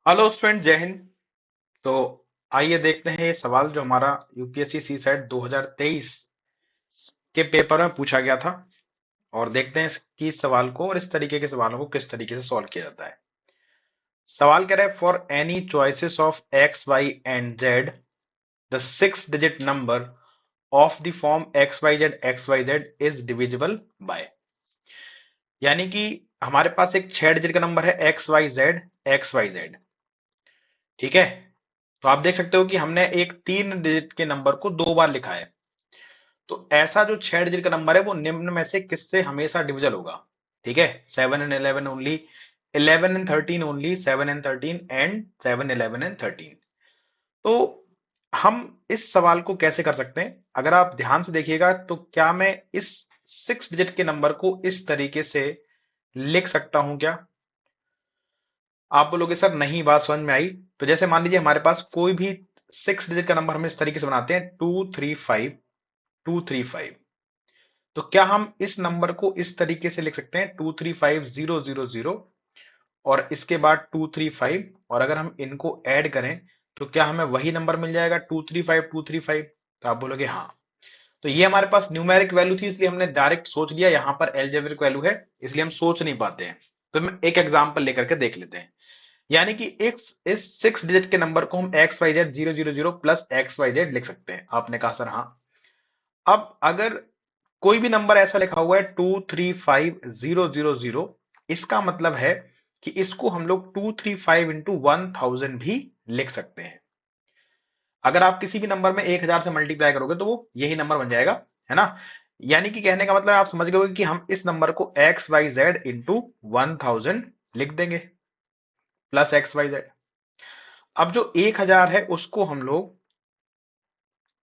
Hello student, जय हिंद। तो आइए देखते हैं ये सवाल जो हमारा यूपीएससी सी सेट 2023 के पेपर में पूछा गया था, और देखते हैं कि इस सवाल को और इस तरीके के सवालों को किस तरीके से सॉल्व किया जाता है। सवाल कह रहा है, for any choices of X Y and Z the 6 digit number of the form X Y Z is divisible by. यानी कि हमारे पास एक 6 डिजिट का नंबर है एक्स वाई जेड। ठीक है, तो आप देख सकते हो कि हमने एक 3 डिजिट के नंबर को 2 बार लिखा है। तो ऐसा जो 6 डिजिट का नंबर है वो निम्न में से किससे हमेशा डिविजल होगा। ठीक है, 7 and 11 only, 11 and 13 only, 7 and 13 and 7 11 and 13। तो हम इस सवाल को कैसे कर सकते हैं, अगर आप ध्यान से देखिएगा तो क्या मैं इस 6 डिजिट के नंबर को इस तरीके से लिख सकता हूं क्या। आप बोलोगे सर नहीं, बात समझ में आई। तो जैसे मान लीजिए हमारे पास कोई भी 6 डिजिट का नंबर हम इस तरीके से बनाते हैं, 235 तो क्या हम इस नंबर को इस तरीके से लिख सकते हैं, 235000 और इसके बाद 235, और अगर हम इनको ऐड करें तो क्या हमें वही नंबर मिल जाएगा 235235। तो आप बोलोगे हाँ। तो ये हमारे पास न्यूमेरिक वैल्यू थी, इसलिए हमने डायरेक्ट सोच लिया, यहां पर एल्जेब्रिक वैल्यू है इसलिए हम सोच नहीं पाते हैं। तो हम एक एग्जांपल लेकर के देख लेते हैं। यानी कि इस 6 डिजिट के नंबर को हम X Y Z 000 plus X Y Z लिख सकते हैं। आपने कहा सर हाँ। अब अगर कोई भी नंबर ऐसा लिखा हुआ है 235000, इसका मतलब है कि इसको हम लोग 235 इंटू 1000 भी लिख सकते हैं। अगर आप किसी भी नंबर में 1000 से मल्टीप्लाई करोगे तो वो यही नंबर बन जाएगा, है ना। यानी कि कहने का मतलब आप समझ गए कि हम इस नंबर को एक्स वाई जेड इंटू 1000 लिख देंगे, प्लस एक्स वाई जेड। अब जो 1000 है उसको हम लोग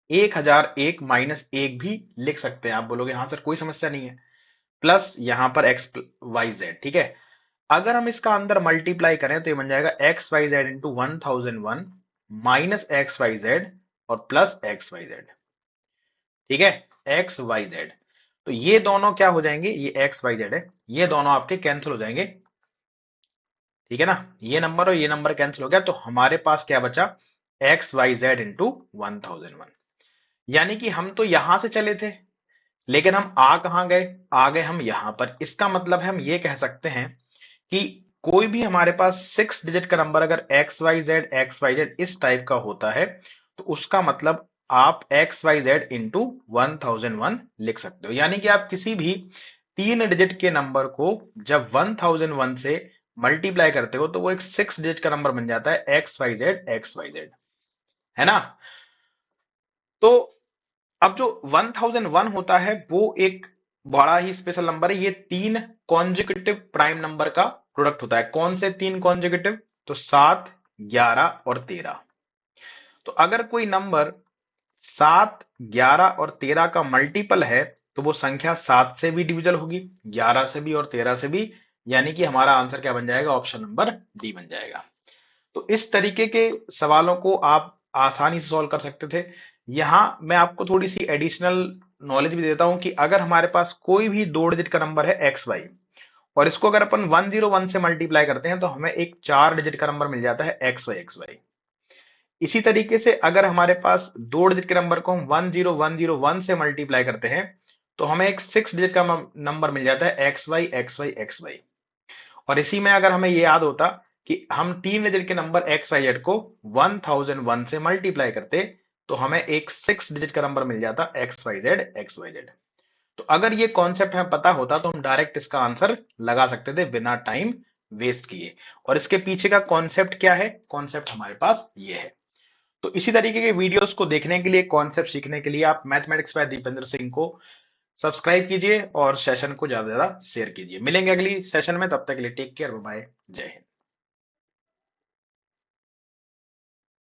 1001 माइनस 1 भी लिख सकते हैं। आप बोलोगे हाँ सर कोई समस्या नहीं है, प्लस यहां पर एक्स वाई जेड। ठीक है, अगर हम इसका अंदर मल्टीप्लाई करें तो ये बन जाएगा X Y Z into 1001 minus X Y Z और प्लस एक्स वाई जेड। ठीक है, एक्स वाई जेड। तो ये दोनों क्या हो जाएंगे, ये एक्स वाई जेड है, ये दोनों आपके कैंसिल हो जाएंगे। ठीक है ना, ये नंबर और ये नंबर कैंसिल हो गया, तो हमारे पास क्या बचा, एक्स वाई जेड इंटू 1001। यानी कि हम तो यहां से चले थे, लेकिन हम आ कहां गए, आ गए हम यहां पर। इसका मतलब है हम ये कह सकते हैं कि कोई भी हमारे पास 6 डिजिट का नंबर अगर एक्स वाई जेड इस टाइप का होता है, तो उसका मतलब आप एक्स वाई जेड इंटू 1001 लिख सकते हो। यानी कि आप किसी भी 3 डिजिट के नंबर को जब 1001 से मल्टीप्लाई करते हो तो वो एक 6 डिजिट का नंबर बन जाता है, एक्स वाई जेड, है ना। तो अब जो 1001 होता है वो एक बड़ा ही स्पेशल नंबर है। ये 3 कॉन्जिक्यूटिव प्राइम नंबर का प्रोडक्ट होता है। कौन से 3 कॉन्जिक्यूटिव, तो 7, 11 और 13। तो अगर कोई नंबर 7, 11 और 13 का मल्टीपल है तो वो संख्या 7 से भी डिविजल होगी, 11 से भी और 13 से भी। यानी कि हमारा आंसर क्या बन जाएगा, ऑप्शन नंबर डी बन जाएगा। तो इस तरीके के सवालों को आप आसानी से सॉल्व कर सकते थे। यहां मैं आपको थोड़ी सी एडिशनल नॉलेज भी देता हूं कि अगर हमारे पास कोई भी 2 डिजिट का नंबर है एक्स वाई, और इसको अगर अपन 101 से मल्टीप्लाई करते हैं तो हमें एक 4 डिजिट का नंबर मिल जाता है एक्स वाई। इसी तरीके से अगर हमारे पास 2 डिजिट के नंबर को हम 10101 से मल्टीप्लाई करते हैं तो हमें एक 6 डिजिट का नंबर मिल जाता है एक्स वाई। और इसी में अगर हमें ये याद होता कि हम 3 डिजिट के नंबर एक्स वाई जेड को 1001 से मल्टीप्लाई करते तो हमें एक 6 डिजिट का नंबर मिल जाता एक्स वाई जेड। तो अगर ये कॉन्सेप्ट हमें पता होता तो हम डायरेक्ट इसका आंसर लगा सकते थे बिना टाइम वेस्ट किए। और इसके पीछे का कॉन्सेप्ट क्या है, कॉन्सेप्ट हमारे पास ये है। तो इसी तरीके के वीडियोस को देखने के लिए, कॉन्सेप्ट सीखने के लिए आप मैथमेटिक्स बाय दीपेंद्र सिंह को सब्सक्राइब कीजिए और सेशन को ज्यादा से ज्यादा शेयर कीजिए। मिलेंगे अगली सेशन में, तब तक के लिए टेक केयर, बाय, जय हिंद।